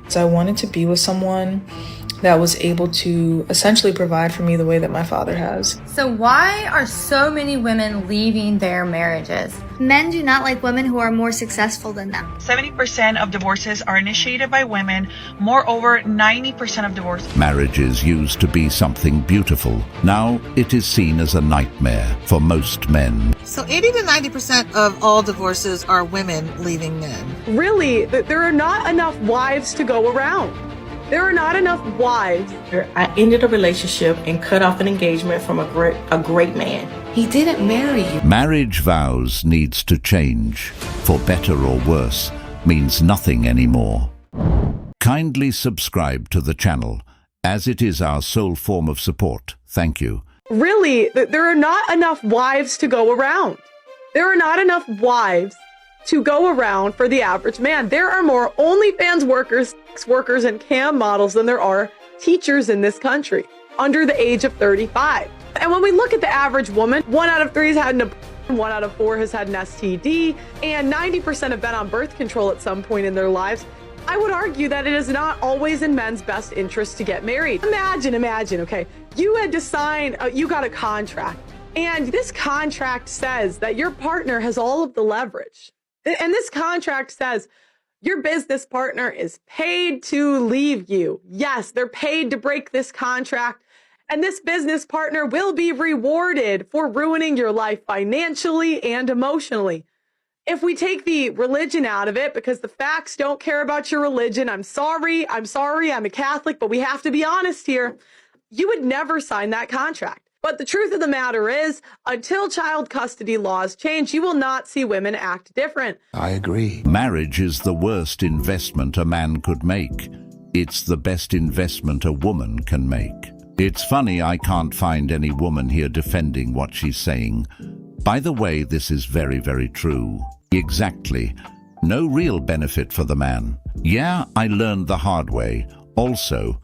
So I wanted to be with someone that was able to essentially provide for me the way that my father has. So why are so many women leaving their marriages? Men do not like women who are more successful than them. 70% of divorces are initiated by women. Moreover, 90% of divorces. Marriage is used to be something beautiful. Now it is seen as a nightmare for most men. So 80 to 90% of all divorces are women leaving men. Really, there are not enough wives to go around. There are not enough wives. I ended a relationship and cut off an engagement from a great man. He didn't marry you. Marriage vows needs to change. For better or worse means nothing anymore. Kindly subscribe to the channel, as it is our sole form of support. Thank you. Really, there are not enough wives to go around. There are not enough wives to go around for the average man. There are more OnlyFans workers, sex workers, and cam models than there are teachers in this country under the age of 35. And when we look at the average woman, 1 out of 3 has had an abortion, 1 out of 4 has had an STD, and 90% have been on birth control at some point in their lives. I would argue that it is not always in men's best interest to get married. Imagine, okay, you had to sign, you got a contract, and this contract says that your partner has all of the leverage. And this contract says your business partner is paid to leave you. Yes, they're paid to break this contract. And this business partner will be rewarded for ruining your life financially and emotionally. If we take the religion out of it, because the facts don't care about your religion, I'm sorry, I'm a Catholic, but we have to be honest here. You would never sign that contract. But the truth of the matter is, until child custody laws change, you will not see women act different. I agree. Marriage is the worst investment a man could make. It's the best investment a woman can make. It's funny I can't find any woman here defending what she's saying. By the way, this is very, very true. Exactly. No real benefit for the man. Yeah, I learned the hard way. Also,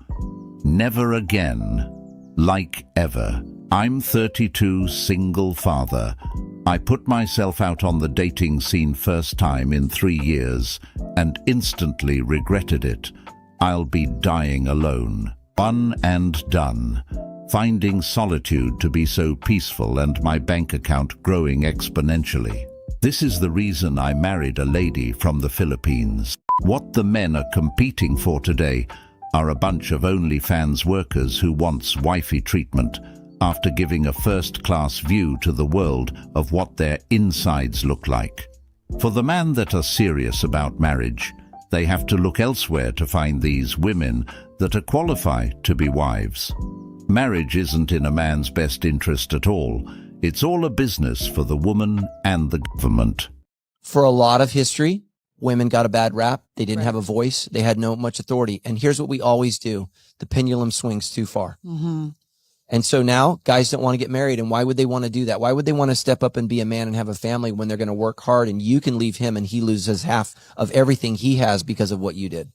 never again. Like ever. I'm 32, single father. I put myself out on the dating scene first time in 3 years and instantly regretted it. I'll be dying alone. One and done. Finding solitude to be so peaceful and my bank account growing exponentially. This is the reason I married a lady from the Philippines. What the men are competing for today are a bunch of OnlyFans workers who wants wifey treatment after giving a first-class view to the world of what their insides look like. For the men that are serious about marriage, they have to look elsewhere to find these women that are qualified to be wives. Marriage isn't in a man's best interest at all. It's all a business for the woman and the government. For a lot of history, women got a bad rap. They didn't have a voice. They had no much authority. And here's what we always do. The pendulum swings too far. Mm-hmm. And so now guys don't want to get married. And why would they want to do that? Why would they want to step up and be a man and have a family when they're going to work hard and you can leave him and he loses half of everything he has because of what you did?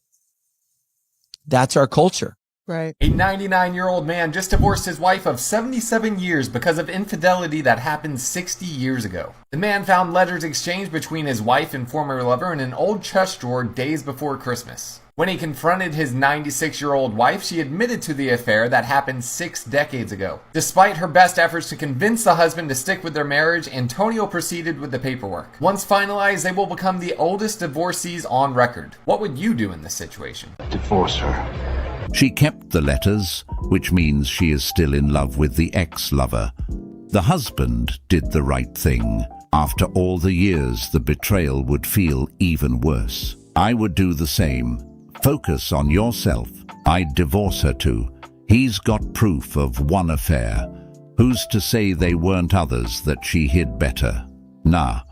That's our culture. Right. A 99-year-old man just divorced his wife of 77 years because of infidelity that happened 60 years ago. The man found letters exchanged between his wife and former lover in an old chest drawer days before Christmas. When he confronted his 96-year-old wife, she admitted to the affair that happened 6 decades ago. Despite her best efforts to convince the husband to stick with their marriage, Antonio proceeded with the paperwork. Once finalized, they will become the oldest divorcees on record. What would you do in this situation? Divorce her. She kept the letters, which means she is still in love with the ex-lover. The husband did the right thing. After all the years, the betrayal would feel even worse. I would do the same. Focus on yourself. I'd divorce her too. He's got proof of one affair. Who's to say they weren't others that she hid better? Nah.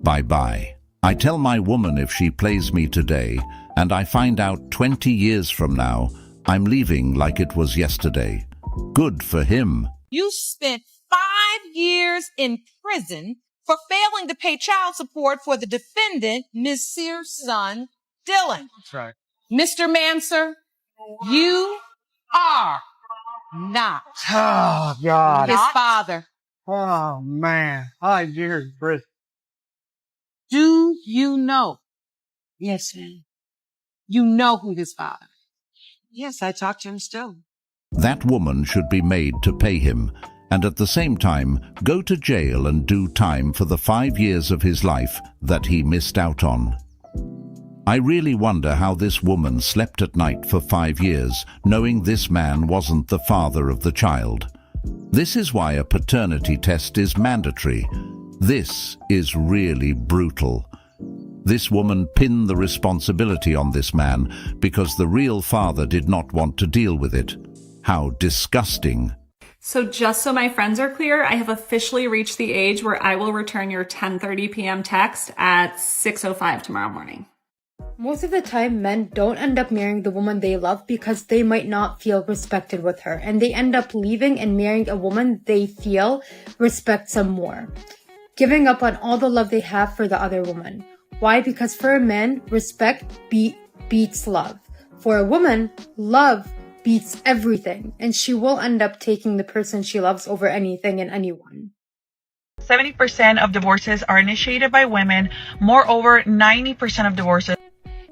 Bye-bye. I tell my woman if she plays me today, and I find out 20 years from now, I'm leaving like it was yesterday. Good for him. You spent 5 years in prison for failing to pay child support for the defendant, Ms. Sears' son, Dylan. That's right. Mr. Manser, you are not Oh, God. his father. Oh, man. Hi, dear Chris. Do you know? Yes, ma'am. You know who his father. Yes, I talk to him still. That woman should be made to pay him, and at the same time go to jail and do time for the 5 years of his life that he missed out on. I really wonder how this woman slept at night for 5 years, knowing this man wasn't the father of the child. This is why a paternity test is mandatory. This is really brutal. This woman pinned the responsibility on this man because the real father did not want to deal with it. How disgusting. So just so my friends are clear, I have officially reached the age where I will return your 10:30 p.m. text at 6:05 tomorrow morning. Most of the time, men don't end up marrying the woman they love because they might not feel respected with her, and they end up leaving and marrying a woman they feel respects them more, giving up on all the love they have for the other woman. Why? Because for a man, respect beats love. For a woman, love beats everything, and she will end up taking the person she loves over anything and anyone. 70% of divorces are initiated by women. Moreover, 90% of divorces.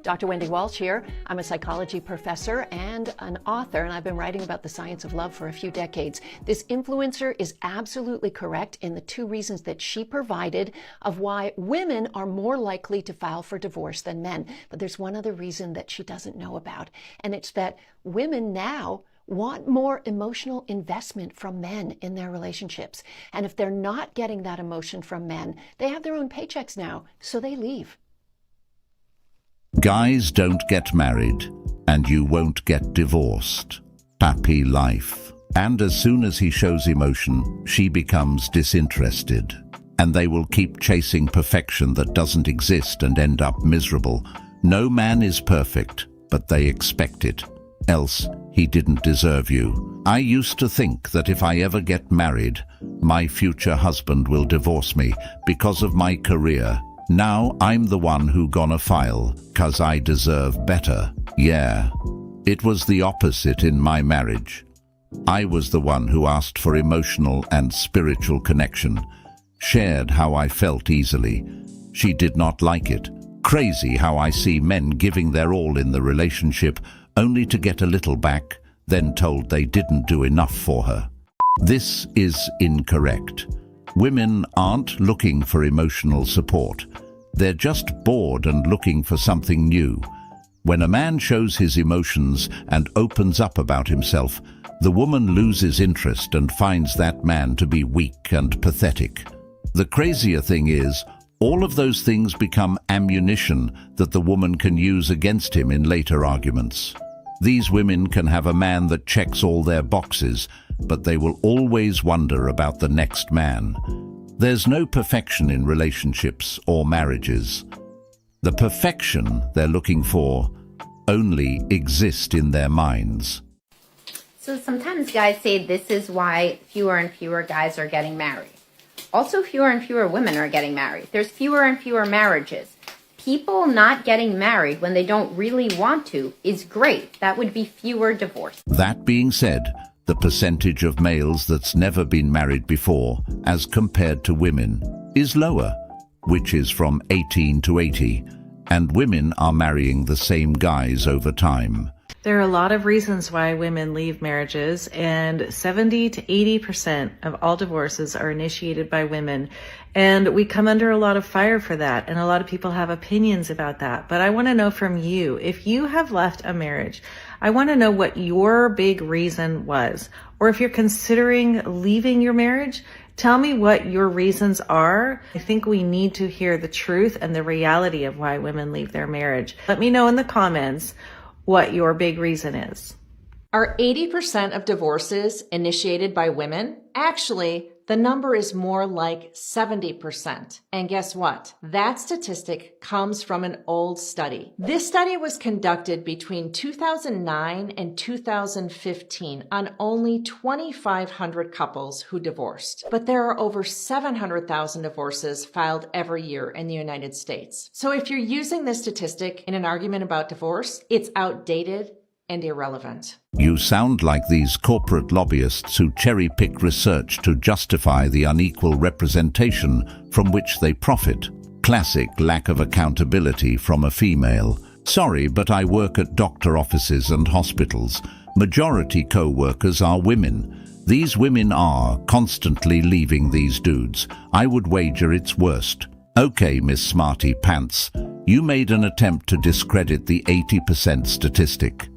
Dr. Wendy Walsh here. I'm a psychology professor and an author, and I've been writing about the science of love for a few decades. This influencer is absolutely correct in the 2 reasons that she provided of why women are more likely to file for divorce than men. But there's one other reason that she doesn't know about, and it's that women now want more emotional investment from men in their relationships. And if they're not getting that emotion from men, they have their own paychecks now, so they leave. Guys don't get married, and you won't get divorced. Happy life. And as soon as he shows emotion, she becomes disinterested. And they will keep chasing perfection that doesn't exist and end up miserable. No man is perfect, but they expect it. Else, he didn't deserve you. I used to think that if I ever get married, my future husband will divorce me because of my career. Now I'm the one who gonna file, 'cause I deserve better. Yeah. It was the opposite in my marriage. I was the one who asked for emotional and spiritual connection, shared how I felt easily. She did not like it. Crazy how I see men giving their all in the relationship only to get a little back, then told they didn't do enough for her. This is incorrect. Women aren't looking for emotional support. They're just bored and looking for something new. When a man shows his emotions and opens up about himself, the woman loses interest and finds that man to be weak and pathetic. The crazier thing is, all of those things become ammunition that the woman can use against him in later arguments. These women can have a man that checks all their boxes, but they will always wonder about the next man. There's no perfection in relationships or marriages. The perfection they're looking for only exists in their minds. So sometimes guys say this is why fewer and fewer guys are getting married. Also, fewer and fewer women are getting married. There's fewer and fewer marriages. People not getting married when they don't really want to is great. That would be fewer divorces. That being said, the percentage of males that's never been married before, as compared to women, is lower, which is from 18 to 80, and women are marrying the same guys over time. There are a lot of reasons why women leave marriages, and 70 to 80% of all divorces are initiated by women. And we come under a lot of fire for that, and a lot of people have opinions about that. But I want to know from you, if you have left a marriage, I want to know what your big reason was. Or if you're considering leaving your marriage, tell me what your reasons are. I think we need to hear the truth and the reality of why women leave their marriage. Let me know in the comments what your big reason is. Are 80% of divorces initiated by women? Actually, the number is more like 70%. And guess what? That statistic comes from an old study. This study was conducted between 2009 and 2015 on only 2,500 couples who divorced. But there are over 700,000 divorces filed every year in the United States. So if you're using this statistic in an argument about divorce, it's outdated and irrelevant. You sound like these corporate lobbyists who cherry-pick research to justify the unequal representation from which they profit. Classic lack of accountability from a female. Sorry, but I work at doctor offices and hospitals. Majority co-workers are women. These women are constantly leaving these dudes. I would wager it's worst. Okay, Miss Smarty Pants, you made an attempt to discredit the 80% statistic.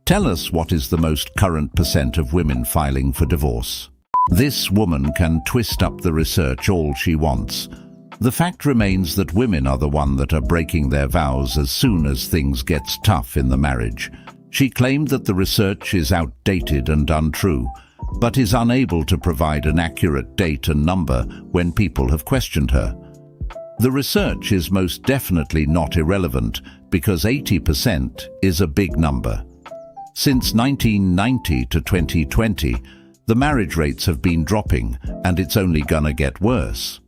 Tell us what is the most current percent of women filing for divorce. This woman can twist up the research all she wants. The fact remains that women are the one that are breaking their vows as soon as things gets tough in the marriage. She claimed that the research is outdated and untrue, but is unable to provide an accurate date and number when people have questioned her. The research is most definitely not irrelevant because 80% is a big number. Since 1990 to 2020, the marriage rates have been dropping, and it's only gonna get worse.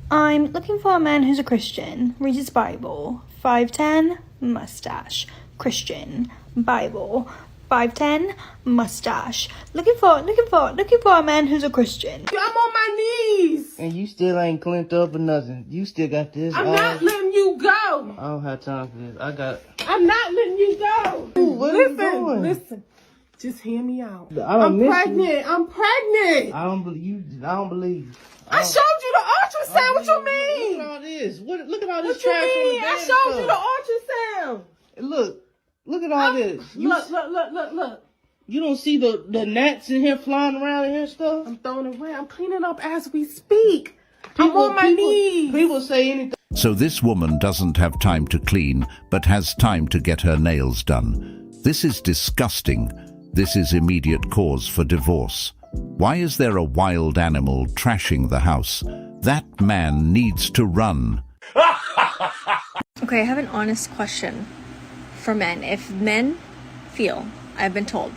I'm looking for a man who's a Christian, reads his Bible, 5'10", mustache, Christian, Bible, 5'10", mustache. Looking for a man who's a Christian. I'm on my knees. And you still ain't cleaned up or nothing. You still got this. I'm not letting you go. I don't have time for this. I'm not letting you go. Ooh, what are you doing? Listen. Just hear me out. I'm pregnant. I'm pregnant. I don't believe. I showed you the ultrasound. What you mean? Look at all this. Look at all this What trash you on the mean? bed. I showed you the ultrasound. Look at all this. Look. You don't see the gnats in here flying around in here and stuff? I'm throwing it away. I'm cleaning up as we speak. I'm on my knees. People say anything. So this woman doesn't have time to clean, but has time to get her nails done. This is disgusting. This is immediate cause for divorce. Why is there a wild animal trashing the house? That man needs to run. Okay, I have an honest question for men. If men feel, I've been told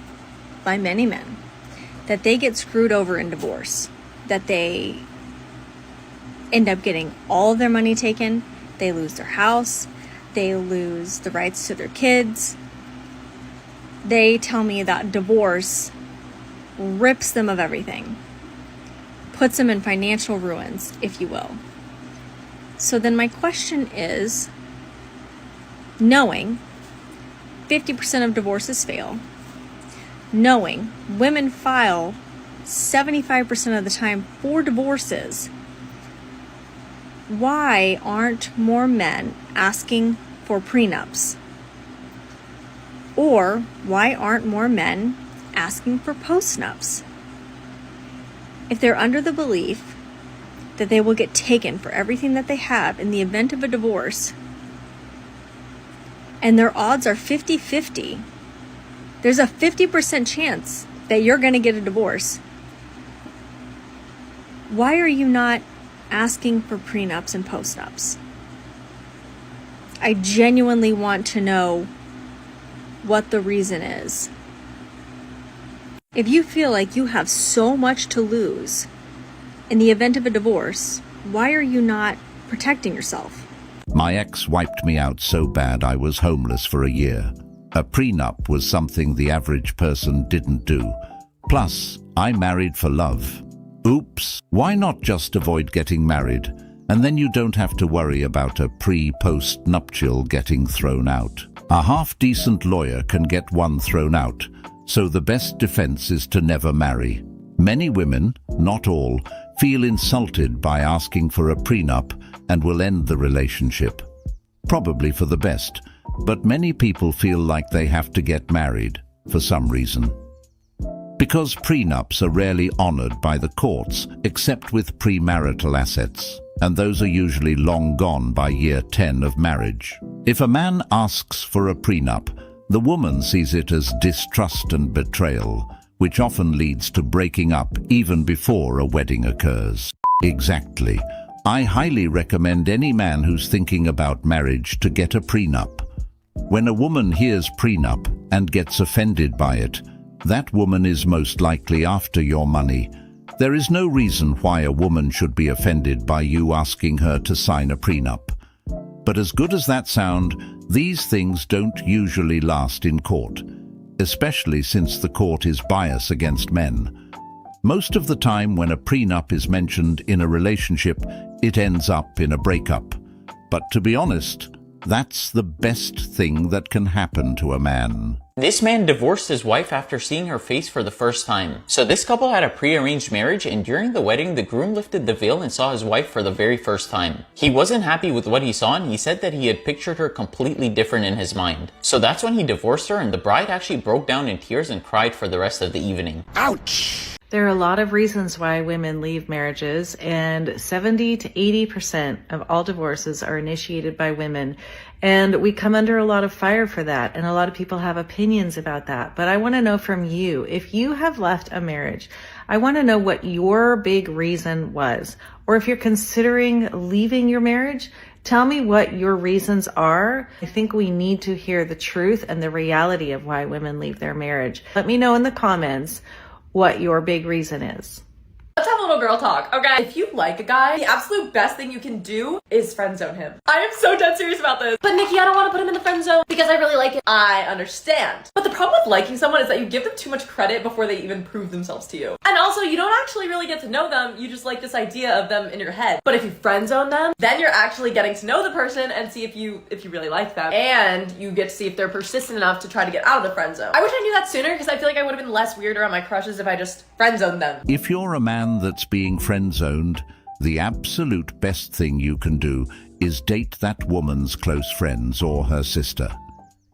by many men, that they get screwed over in divorce, that they end up getting all of their money taken, they lose their house, they lose the rights to their kids, they tell me that divorce rips them of everything, puts them in financial ruins, if you will. So then my question is, knowing 50% of divorces fail, knowing women file 75% of the time for divorces, why aren't more men asking for prenups? Or why aren't more men asking for postnups? If they're under the belief that they will get taken for everything that they have in the event of a divorce, and their odds are 50-50, there's a 50% chance that you're going to get a divorce. Why are you not asking for prenups and postnups? I genuinely want to know what the reason is. If you feel like you have so much to lose in the event of a divorce, why are you not protecting yourself? My ex wiped me out so bad I was homeless for a year. A prenup was something the average person didn't do. Plus, I married for love. Oops, why not just avoid getting married? And then you don't have to worry about a pre-post nuptial getting thrown out. A half-decent lawyer can get one thrown out, so the best defense is to never marry. Many women, not all, feel insulted by asking for a prenup and will end the relationship. Probably for the best, but many people feel like they have to get married for some reason. Because prenups are rarely honored by the courts except with premarital assets, and those are usually long gone by year 10 of marriage. If a man asks for a prenup, the woman sees it as distrust and betrayal, which often leads to breaking up even before a wedding occurs. Exactly. I highly recommend any man who's thinking about marriage to get a prenup. When a woman hears prenup and gets offended by it, that woman is most likely after your money. There is no reason why a woman should be offended by you asking her to sign a prenup. But as good as that sound, these things don't usually last in court, especially since the court is biased against men. Most of the time when a prenup is mentioned in a relationship, it ends up in a breakup. But to be honest, That's the best thing that can happen to a man. This man divorced his wife after seeing her face for the first time. So this couple had a pre-arranged marriage, and during the wedding, the groom lifted the veil and saw his wife for the very first time. He wasn't happy with what he saw, and he said that he had pictured her completely different in his mind. So that's when he divorced her, and the bride actually broke down in tears and cried for the rest of the evening. Ouch! There are a lot of reasons why women leave marriages, and 70 to 80% of all divorces are initiated by women. And we come under a lot of fire for that, and a lot of people have opinions about that. But I want to know from you, if you have left a marriage, I want to know what your big reason was. Or if you're considering leaving your marriage, tell me what your reasons are. I think we need to hear the truth and the reality of why women leave their marriage. Let me know in the comments what your big reason is. Let's have a little girl talk, okay? If you like a guy, the absolute best thing you can do is friend zone him. I am so dead serious about this. But Nikki, I don't want to put him in the friend zone because I really like him. I understand. But the problem with liking someone is that you give them too much credit before they even prove themselves to you. And also, you don't actually really get to know them. You just like this idea of them in your head. But if you friend zone them, then you're actually getting to know the person and see if you really like them. And you get to see if they're persistent enough to try to get out of the friend zone. I wish I knew that sooner because I feel like I would have been less weird around my crushes if I just friend zoned them. If you're a man that's being friend-zoned, the absolute best thing you can do is date that woman's close friends or her sister.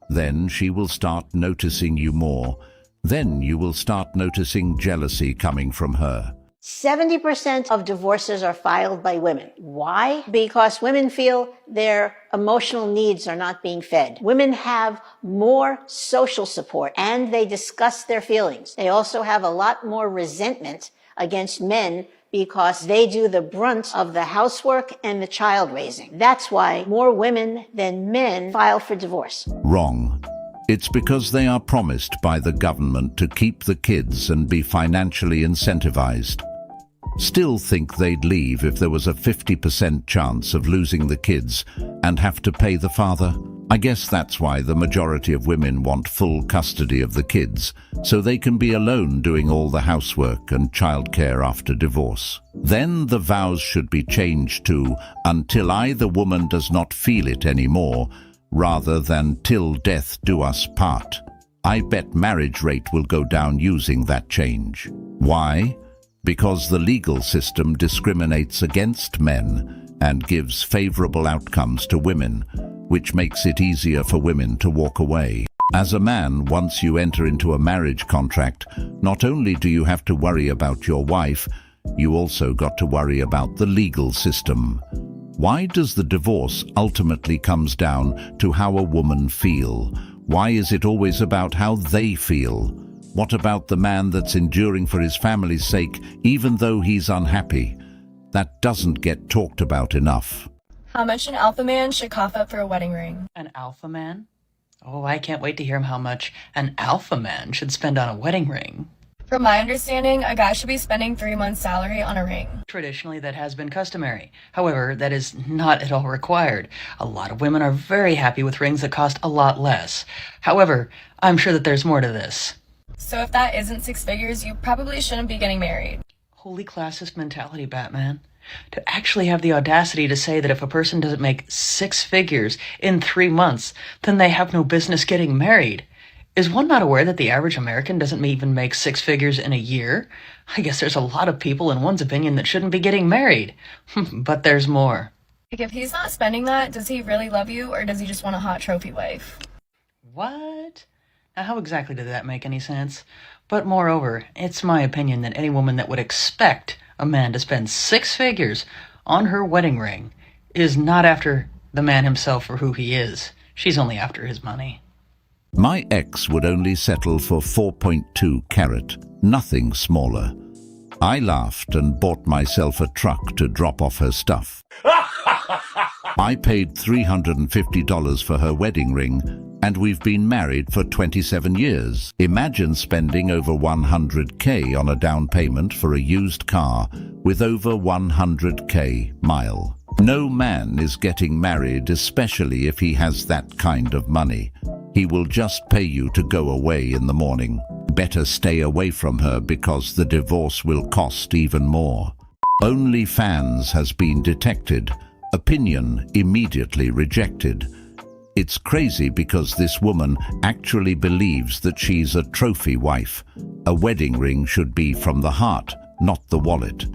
Then she will start noticing you more. Then you will start noticing jealousy coming from her. 70% of divorces are filed by women. Why? Because women feel their emotional needs are not being fed. Women have more social support and they discuss their feelings. They also have a lot more resentment against men because they do the brunt of the housework and the child raising. That's why more women than men file for divorce. Wrong. It's because they are promised by the government to keep the kids and be financially incentivized. Still think they'd leave if there was a 50% chance of losing the kids and have to pay the father? I guess that's why the majority of women want full custody of the kids, so they can be alone doing all the housework and childcare after divorce. Then the vows should be changed to until I, the woman, does not feel it anymore, rather than till death do us part. I bet marriage rate will go down using that change. Why? Because the legal system discriminates against men and gives favorable outcomes to women, which makes it easier for women to walk away. As a man, once you enter into a marriage contract, not only do you have to worry about your wife, you also got to worry about the legal system. Why does the divorce ultimately comes down to how a woman feel? Why is it always about how they feel? What about the man that's enduring for his family's sake, even though he's unhappy? That doesn't get talked about enough. How much an alpha man should cough up for a wedding ring? An alpha man? Oh, I can't wait to hear how much an alpha man should spend on a wedding ring. From my understanding, a guy should be spending 3 months' salary on a ring. Traditionally, that has been customary. However, that is not at all required. A lot of women are very happy with rings that cost a lot less. However, I'm sure that there's more to this. So if that isn't 6 figures, you probably shouldn't be getting married. Holy classist mentality, Batman. To actually have the audacity to say that if a person doesn't make 6 figures in 3 months, then they have no business getting married. Is one not aware that the average American doesn't even make 6 figures in a year? I guess there's a lot of people, in one's opinion, that shouldn't be getting married. But there's more. Like, if he's not spending that, does he really love you, or does he just want a hot trophy wife? What? Now, how exactly did that make any sense? But moreover, it's my opinion that any woman that would expect a man to spend 6 figures on her wedding ring is not after the man himself for who he is. She's only after his money. My ex would only settle for 4.2 carat, nothing smaller. I laughed and bought myself a truck to drop off her stuff. I paid $350 for her wedding ring, and we've been married for 27 years. Imagine spending over $100K on a down payment for a used car with over 100K mile. No man is getting married, especially if he has that kind of money. He will just pay you to go away in the morning. Better stay away from her because the divorce will cost even more. OnlyFans has been detected. Opinion immediately rejected. It's crazy because this woman actually believes that she's a trophy wife. A wedding ring should be from the heart, not the wallet.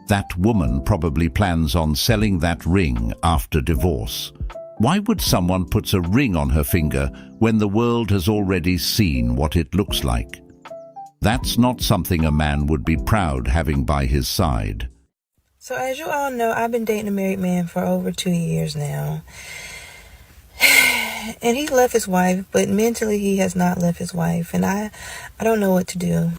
That woman probably plans on selling that ring after divorce. Why would someone put a ring on her finger when the world has already seen what it looks like? That's not something a man would be proud having by his side. So as you all know, I've been dating a married man for over 2 years now. And he left his wife, but mentally he has not left his wife. And I don't know what to do.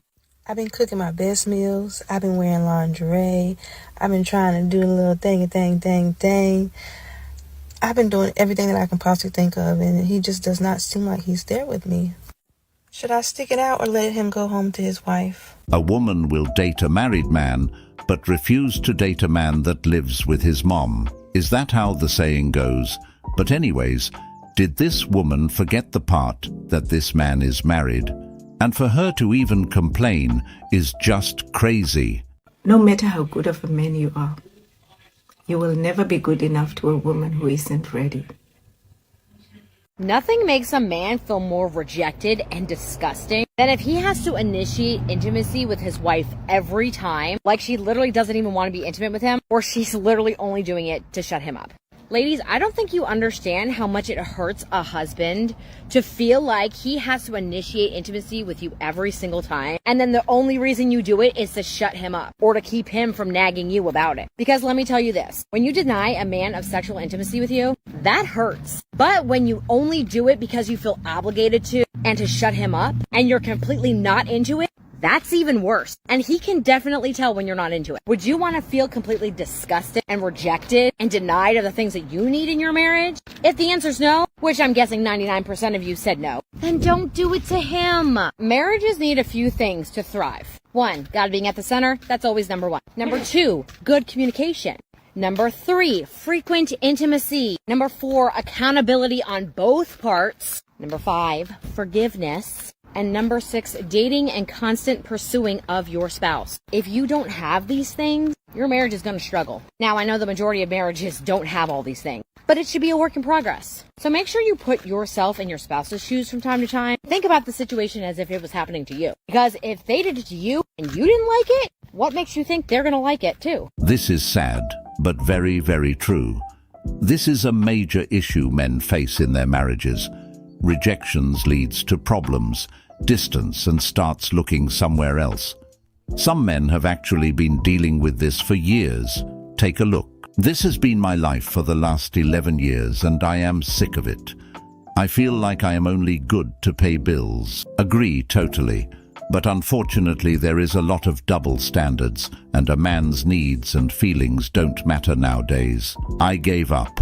I've been cooking my best meals. I've been wearing lingerie. I've been trying to do a little thing. I've been doing everything that I can possibly think of, and he just does not seem like he's there with me. Should I stick it out or let him go home to his wife? A woman will date a married man, but refuse to date a man that lives with his mom. Is that how the saying goes? But anyways, did this woman forget the part that this man is married? And for her to even complain is just crazy. No matter how good of a man you are, you will never be good enough to a woman who isn't ready. Nothing makes a man feel more rejected and disgusting than if he has to initiate intimacy with his wife every time, like she literally doesn't even want to be intimate with him, or she's literally only doing it to shut him up. Ladies, I don't think you understand how much it hurts a husband to feel like he has to initiate intimacy with you every single time, and then the only reason you do it is to shut him up or to keep him from nagging you about it. Because let me tell you this, when you deny a man of sexual intimacy with you, that hurts. But when you only do it because you feel obligated to and to shut him up, and you're completely not into it, that's even worse. And he can definitely tell when you're not into it. Would you want to feel completely disgusted and rejected and denied of the things that you need in your marriage? If the answer's no, which I'm guessing 99% of you said no, then don't do it to him. Marriages need a few things to thrive. 1, God being at the center, that's always number 1. Number 2, good communication. Number 3, frequent intimacy. Number 4, accountability on both parts. Number 5, forgiveness. And number 6, dating and constant pursuing of your spouse. If you don't have these things, your marriage is going to struggle. Now, I know the majority of marriages don't have all these things, but it should be a work in progress. So make sure you put yourself in your spouse's shoes from time to time. Think about the situation as if it was happening to you. Because if they did it to you and you didn't like it, what makes you think they're going to like it too? This is sad, but very, very true. This is a major issue men face in their marriages. Rejections leads to problems, distance, and starts looking somewhere else. Some men have actually been dealing with this for years. Take a look. This has been my life for the last 11 years, and I am sick of it. I feel like I am only good to pay bills. Agree totally. But unfortunately there is a lot of double standards, and a man's needs and feelings don't matter nowadays. I gave up.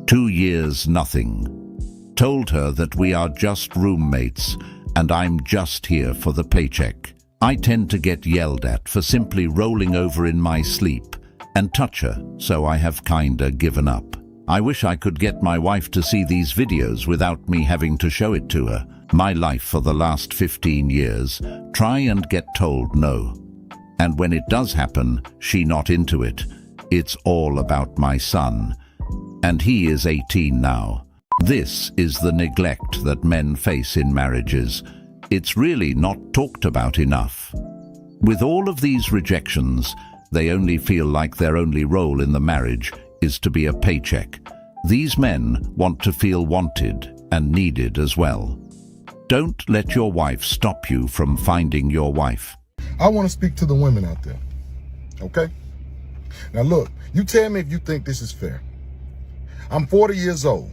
2 years nothing. Told her that we are just roommates, and I'm just here for the paycheck. I tend to get yelled at for simply rolling over in my sleep and touch her, so I have kinda given up. I wish I could get my wife to see these videos without me having to show it to her. My life for the last 15 years, try and get told no. And when it does happen, she not into it. It's all about my son. And he is 18 now. This is the neglect that men face in marriages. It's really not talked about enough. With all of these rejections, they only feel like their only role in the marriage is to be a paycheck. These men want to feel wanted and needed as well. Don't let your wife stop you from finding your wife. I want to speak to the women out there, okay? Now look, you tell me if you think this is fair. I'm 40 years old.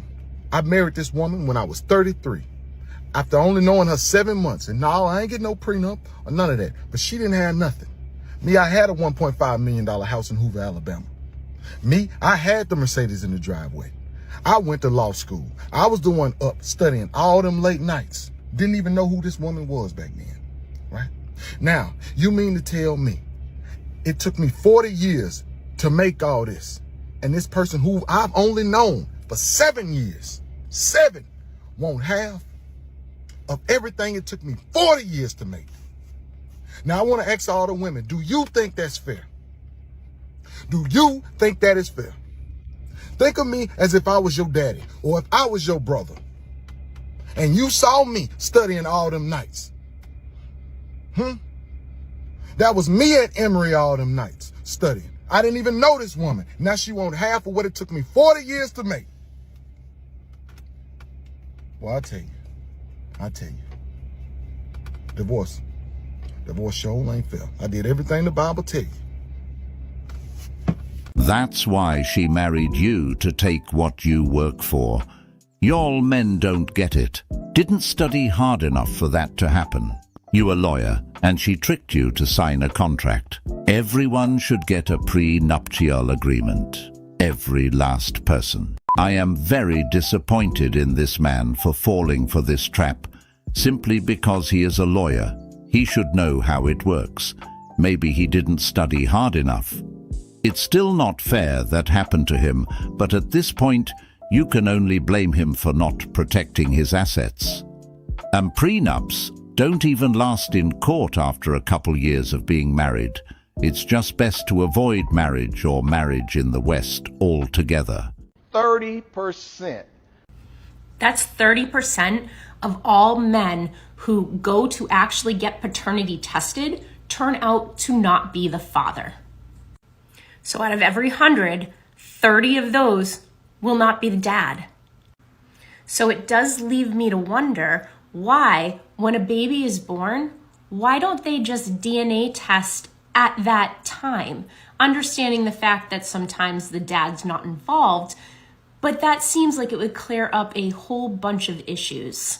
I married this woman when I was 33. After only knowing her 7 months, and no, I ain't get no prenup or none of that, but she didn't have nothing. Me, I had a $1.5 million house in Hoover, Alabama. Me, I had the Mercedes in the driveway. I went to law school. I was the one up studying all them late nights. Didn't even know who this woman was back then, right? Now, you mean to tell me it took me 40 years to make all this, and this person who I've only known for 7 years, 7, won't have of everything it took me 40 years to make? Now, I want to ask all the women, do you think that's fair? Do you think that is fair? Think of me as if I was your daddy or if I was your brother. And you saw me studying all them nights. That was me at Emory all them nights studying. I didn't even know this woman. Now she want half of what it took me 40 years to make. Well, I tell you. Divorce sure ain't fair. I did everything the Bible tell you. That's why she married you, to take what you work for. Y'all men don't get it. Didn't study hard enough for that to happen. You a lawyer, and she tricked you to sign a contract. Everyone should get a prenuptial agreement. Every last person. I am very disappointed in this man for falling for this trap, simply because he is a lawyer. He should know how it works. Maybe he didn't study hard enough. It's still not fair that happened to him, but at this point, you can only blame him for not protecting his assets. And prenups don't even last in court after a couple years of being married. It's just best to avoid marriage or marriage in the West altogether. 30%. That's 30% of all men who go to actually get paternity tested turn out to not be the father. So out of every 100, 30 of those will not be the dad. So it does leave me to wonder why, when a baby is born, why don't they just DNA test at that time? Understanding the fact that sometimes the dad's not involved, but that seems like it would clear up a whole bunch of issues.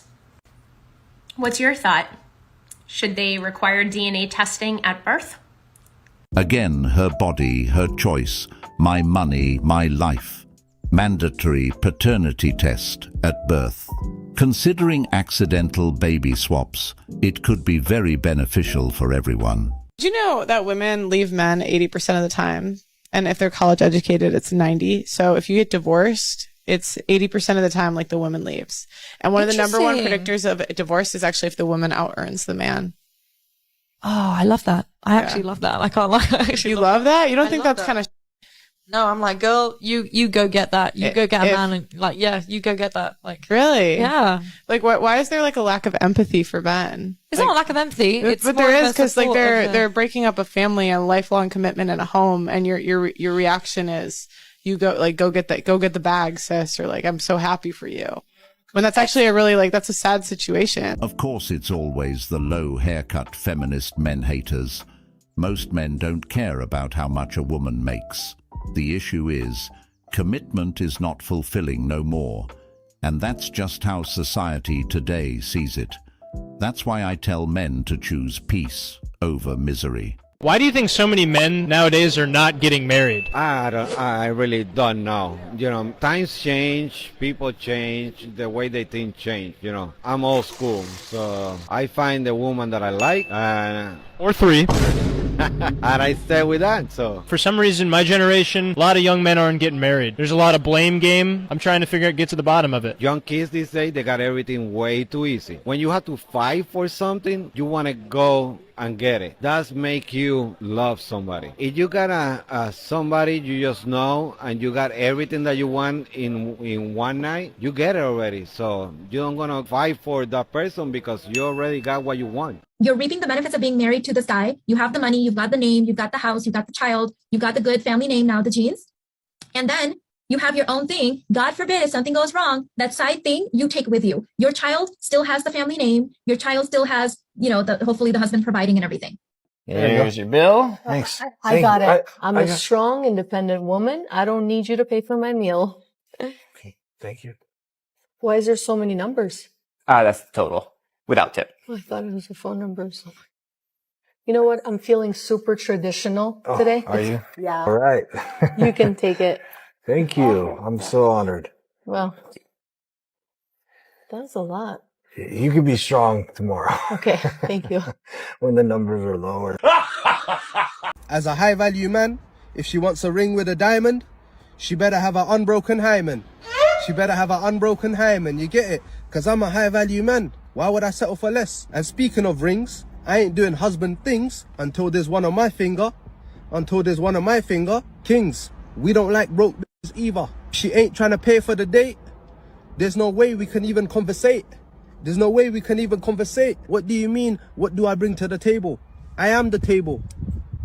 What's your thought? Should they require DNA testing at birth? Again, her body, her choice, my money, my life. Mandatory paternity test at birth. Considering accidental baby swaps, it could be very beneficial for everyone. Do you know that women leave men 80% of the time? And if they're college educated, it's 90. So if you get divorced, it's 80% of the time like the woman leaves. And one of the number one predictors of divorce is actually if the woman out-earns the man. Oh, I love that. I actually love that. I can't lie. You love that? You don't think that's kind of... No, I'm like, girl, you go get that. You go get a man and like, yeah, you go get that. Like, really? Yeah. Like, why is there like a lack of empathy for men? It's not a lack of empathy. It's but there is, because like they're breaking up a family, a lifelong commitment in a home, and your reaction is you go get the bag, sis, or like, I'm so happy for you. When that's actually that's a sad situation. Of course, it's always the low haircut feminist men haters. Most men don't care about how much a woman makes. The issue is, commitment is not fulfilling no more. And that's just how society today sees it. That's why I tell men to choose peace over misery. Why do you think so many men nowadays are not getting married? I really don't know. You know, times change, people change, the way they think change, you know. I'm old school, so I find the woman that I like. Or three. And I stay with that, so. For some reason, my generation, a lot of young men aren't getting married. There's a lot of blame game. I'm trying to get to the bottom of it. Young kids these days, they got everything way too easy. When you have to fight for something, you want to go and get it. That's make you love somebody. If you got somebody you just know and you got everything that you want in one night, you get it already. So you don't gonna fight for that person because you already got what you want. You're reaping the benefits of being married to this guy. You have the money, you've got the name, you've got the house, you've got the child, you've got the good family name now, the genes. And then you have your own thing. God forbid if something goes wrong, that side thing you take with you. Your child still has the family name. Your child still has, hopefully the husband providing and everything. Here's your bill. Thanks. I got it. I'm a strong, independent woman. I don't need you to pay for my meal. Okay, thank you. Why is there so many numbers? That's the total, without tip. I thought it was the phone numbers. You know what? I'm feeling super traditional today. Are you? Yeah. All right. You can take it. Thank you. I'm so honored. Well, that's a lot. You can be strong tomorrow. Okay, thank you. When the numbers are lower. As a high value man, if she wants a ring with a diamond, she better have an unbroken hymen. She better have an unbroken hymen. You get it? Because I'm a high value man. Why would I settle for less? And speaking of rings, I ain't doing husband things until there's one on my finger. Until there's one on my finger. Kings, we don't like broke either. She ain't trying to pay for the date. There's no way we can even conversate. There's no way we can even conversate. What do you mean? What do I bring to the table? I am the table.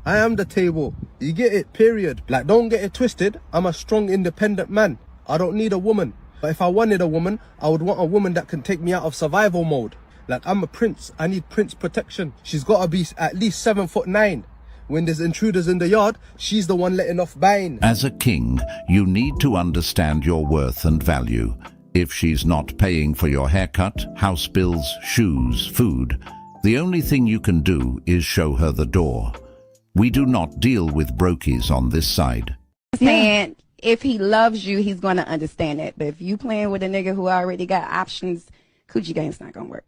I am the table. You get it, period. Like, don't get it twisted. I'm a strong, independent man. I don't need a woman. But if I wanted a woman, I would want a woman that can take me out of survival mode. Like, I'm a prince. I need prince protection. She's got to be at least 7'9". When there's intruders in the yard, she's the one letting off bane. As a king, you need to understand your worth and value. If she's not paying for your haircut, house bills, shoes, food, the only thing you can do is show her the door. We do not deal with brokies on this side. Saying if he loves you, he's going to understand it. But if you playing with a nigga who already got options, coochie game's not going to work.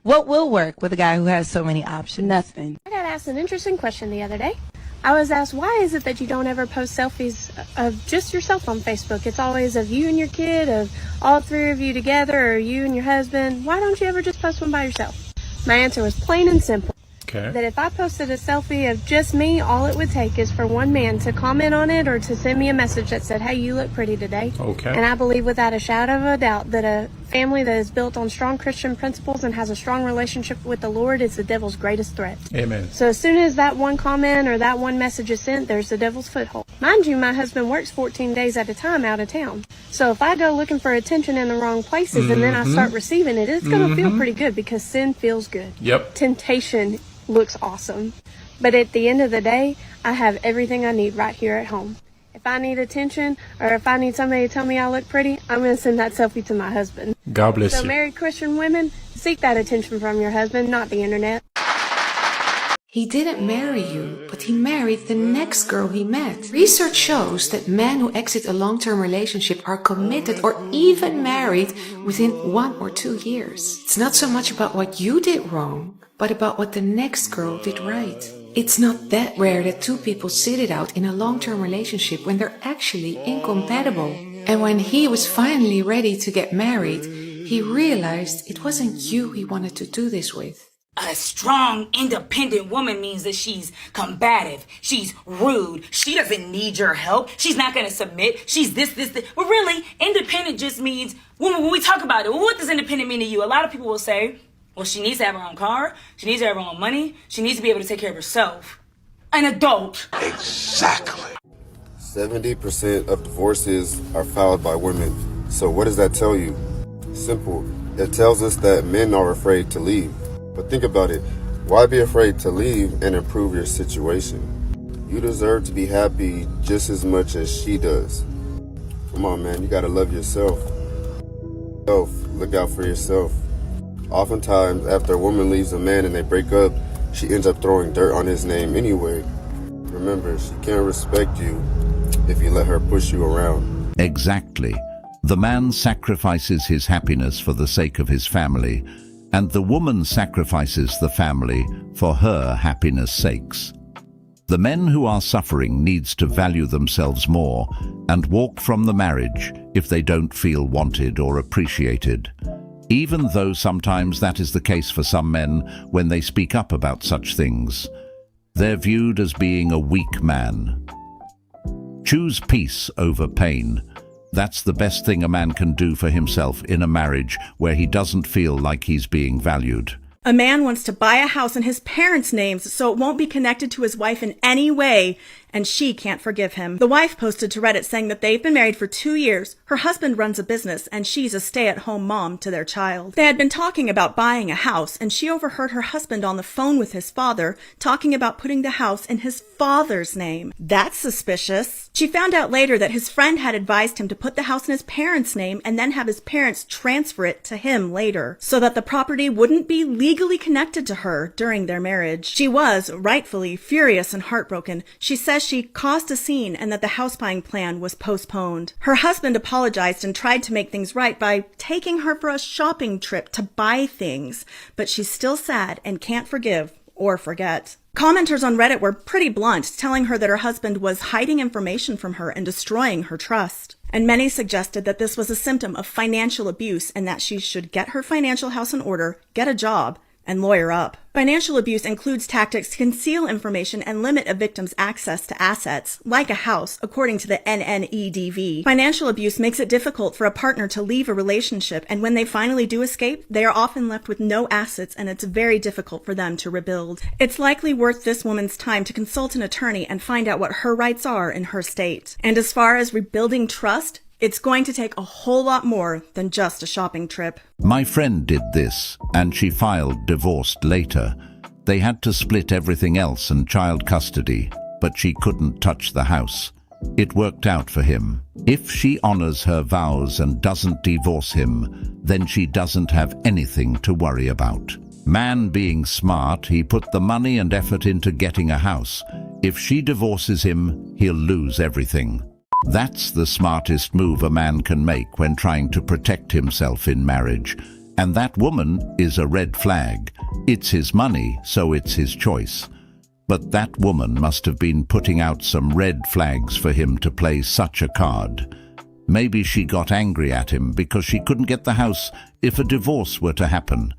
What will work with a guy who has so many options? Nothing. I got asked an interesting question the other day. I was asked, why is it that you don't ever post selfies of just yourself on Facebook? It's always of you and your kid, of all three of you together, or you and your husband. Why don't you ever just post one by yourself? My answer was plain and simple. Okay. That if I posted a selfie of just me, all it would take is for one man to comment on it or to send me a message that said, hey, you look pretty today. Okay. And I believe without a shadow of a doubt that a family that is built on strong Christian principles and has a strong relationship with the Lord is the devil's greatest threat. Amen. So as soon as that one comment or that one message is sent, there's the devil's foothold. Mind you, my husband works 14 days at a time out of town. So if I go looking for attention in the wrong places and then I start receiving it, it's going to feel pretty good because sin feels good. Yep. Temptation looks awesome. But at the end of the day, I have everything I need right here at home. If I need attention or if I need somebody to tell me I look pretty, I'm going to send that selfie to my husband. God bless you. So married Christian women, seek that attention from your husband, not the internet. He didn't marry you, but he married the next girl he met. Research shows that men who exit a long-term relationship are committed or even married within 1 or 2 years. It's not so much about what you did wrong, but about what the next girl did right. It's not that rare that two people sit it out in a long-term relationship when they're actually incompatible. And when he was finally ready to get married, he realized it wasn't you he wanted to do this with. A strong, independent woman means that she's combative. She's rude. She doesn't need your help. She's not going to submit. She's this. But really, independent just means, when we talk about it, what does independent mean to you? A lot of people will say, well, she needs to have her own car. She needs to have her own money. She needs to be able to take care of herself. An adult. Exactly. 70% of divorces are filed by women. So what does that tell you? Simple. It tells us that men are afraid to leave. But think about it. Why be afraid to leave and improve your situation? You deserve to be happy just as much as she does. Come on, man. You gotta love yourself. Look out for yourself. Oftentimes, after a woman leaves a man and they break up, she ends up throwing dirt on his name anyway. Remember, she can't respect you if you let her push you around. Exactly. The man sacrifices his happiness for the sake of his family, and the woman sacrifices the family for her happiness' sakes. The men who are suffering needs to value themselves more and walk from the marriage if they don't feel wanted or appreciated. Even though sometimes that is the case for some men when they speak up about such things, they're viewed as being a weak man. Choose peace over pain. That's the best thing a man can do for himself in a marriage where he doesn't feel like he's being valued. A man wants to buy a house in his parents' names so it won't be connected to his wife in any way, and she can't forgive him. The wife posted to Reddit saying that they've been married for 2 years, her husband runs a business, and she's a stay-at-home mom to their child. They had been talking about buying a house, and she overheard her husband on the phone with his father talking about putting the house in his father's name. That's suspicious. She found out later that his friend had advised him to put the house in his parents' name and then have his parents transfer it to him later, so that the property wouldn't be legally connected to her during their marriage. She was, rightfully, furious and heartbroken. She says she caused a scene and that the house buying plan was postponed. Her husband apologized and tried to make things right by taking her for a shopping trip to buy things, but she's still sad and can't forgive or forget. Commenters on Reddit were pretty blunt, telling her that her husband was hiding information from her and destroying her trust. And many suggested that this was a symptom of financial abuse and that she should get her financial house in order, get a job, and lawyer up. Financial abuse includes tactics to conceal information and limit a victim's access to assets, like a house, according to the NNEDV. Financial abuse makes it difficult for a partner to leave a relationship, and when they finally do escape, they are often left with no assets, and it's very difficult for them to rebuild. It's likely worth this woman's time to consult an attorney and find out what her rights are in her state. And as far as rebuilding trust, it's going to take a whole lot more than just a shopping trip. My friend did this, and she filed divorce later. They had to split everything else and child custody, but she couldn't touch the house. It worked out for him. If she honors her vows and doesn't divorce him, then she doesn't have anything to worry about. Man being smart, he put the money and effort into getting a house. If she divorces him, he'll lose everything. That's the smartest move a man can make when trying to protect himself in marriage. And that woman is a red flag. It's his money, so it's his choice. But that woman must have been putting out some red flags for him to play such a card. Maybe she got angry at him because she couldn't get the house if a divorce were to happen.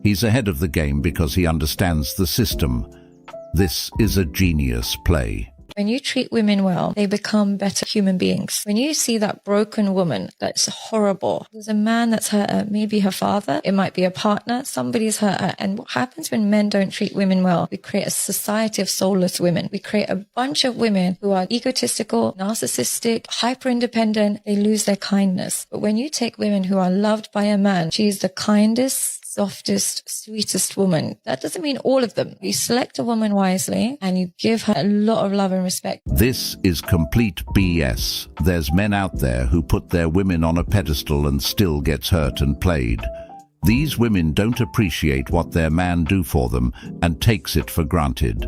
He's ahead of the game because he understands the system. This is a genius play. When you treat women well, they become better human beings. When you see that broken woman, that's horrible. There's a man that's hurt her, maybe her father, it might be a partner, somebody's hurt her. And what happens when men don't treat women well? We create a society of soulless women. We create a bunch of women who are egotistical, narcissistic, hyper-independent. They lose their kindness. But when you take women who are loved by a man, she's the kindest, softest, sweetest woman. That doesn't mean all of them. You select a woman wisely and you give her a lot of love and respect. This is complete BS. There's men out there who put their women on a pedestal and still gets hurt and played. These women don't appreciate what their man do for them and takes it for granted.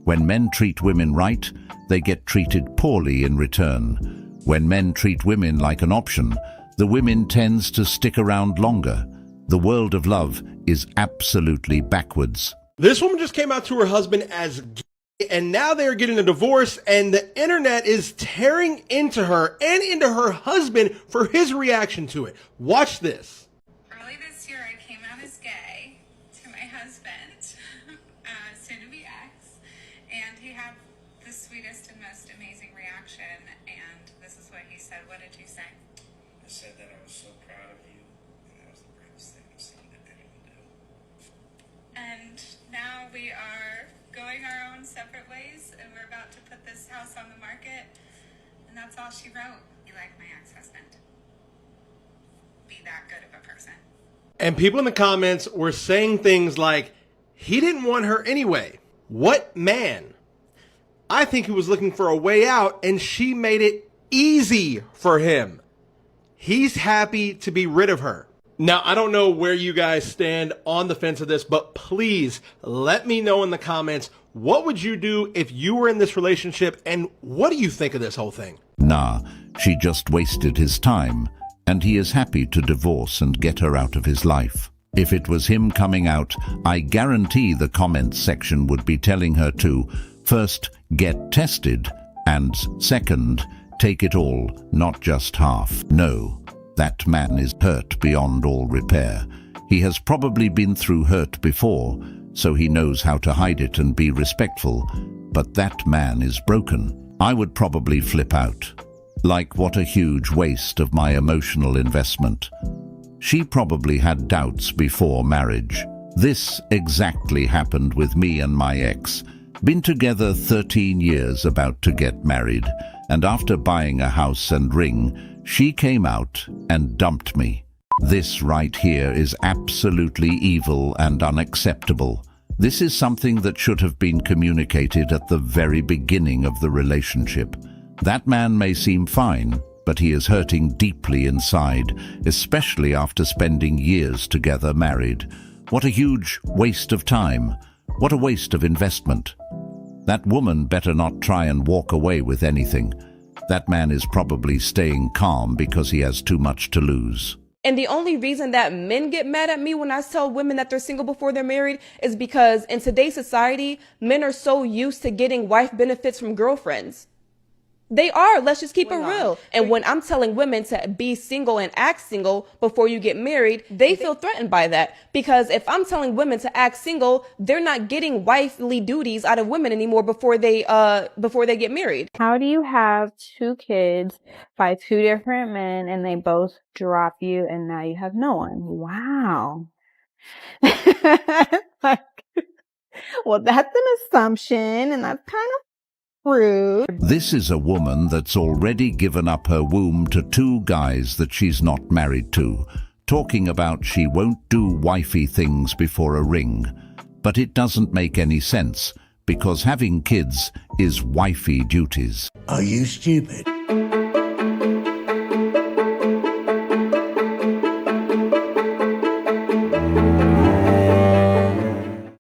When men treat women right, they get treated poorly in return. When men treat women like an option, the women tends to stick around longer. The world of love is absolutely backwards. This woman just came out to her husband as gay, and now they're getting a divorce, and the internet is tearing into her and into her husband for his reaction to it. Watch this. Early this year, I came out as gay to my husband, soon to be ex, and he had the sweetest and most amazing reaction, and this is what he said. What did you say? I said that I was so proud of you. And now we are going our own separate ways, and we're about to put this house on the market, and that's all she wrote. Be like my ex-husband. Be that good of a person. And people in the comments were saying things like, he didn't want her anyway. What man? I think he was looking for a way out, and she made it easy for him. He's happy to be rid of her. Now, I don't know where you guys stand on the fence of this, but please let me know in the comments, what would you do if you were in this relationship, and what do you think of this whole thing? Nah, she just wasted his time, and he is happy to divorce and get her out of his life. If it was him coming out, I guarantee the comments section would be telling her to, first, get tested, and second, take it all, not just half. No. That man is hurt beyond all repair. He has probably been through hurt before, so he knows how to hide it and be respectful. But that man is broken. I would probably flip out. Like, what a huge waste of my emotional investment. She probably had doubts before marriage. This exactly happened with me and my ex. Been together 13 years, about to get married, and after buying a house and ring, she came out and dumped me. This right here is absolutely evil and unacceptable. This is something that should have been communicated at the very beginning of the relationship. That man may seem fine, but he is hurting deeply inside, especially after spending years together married. What a huge waste of time. What a waste of investment. That woman better not try and walk away with anything. That man is probably staying calm because he has too much to lose. And the only reason that men get mad at me when I tell women that they're single before they're married is because in today's society, men are so used to getting wife benefits from girlfriends. They are. Let's just keep it real. And when I'm telling women to be single and act single before you get married, they feel threatened by that. Because if I'm telling women to act single, they're not getting wifely duties out of women anymore before they get married. How do you have 2 kids by 2 different men and they both drop you and now you have no one? Wow. Well, that's an assumption and that's kind of rude. This is a woman that's already given up her womb to 2 guys that she's not married to, talking about she won't do wifey things before a ring. But it doesn't make any sense, because having kids is wifey duties. Are you stupid?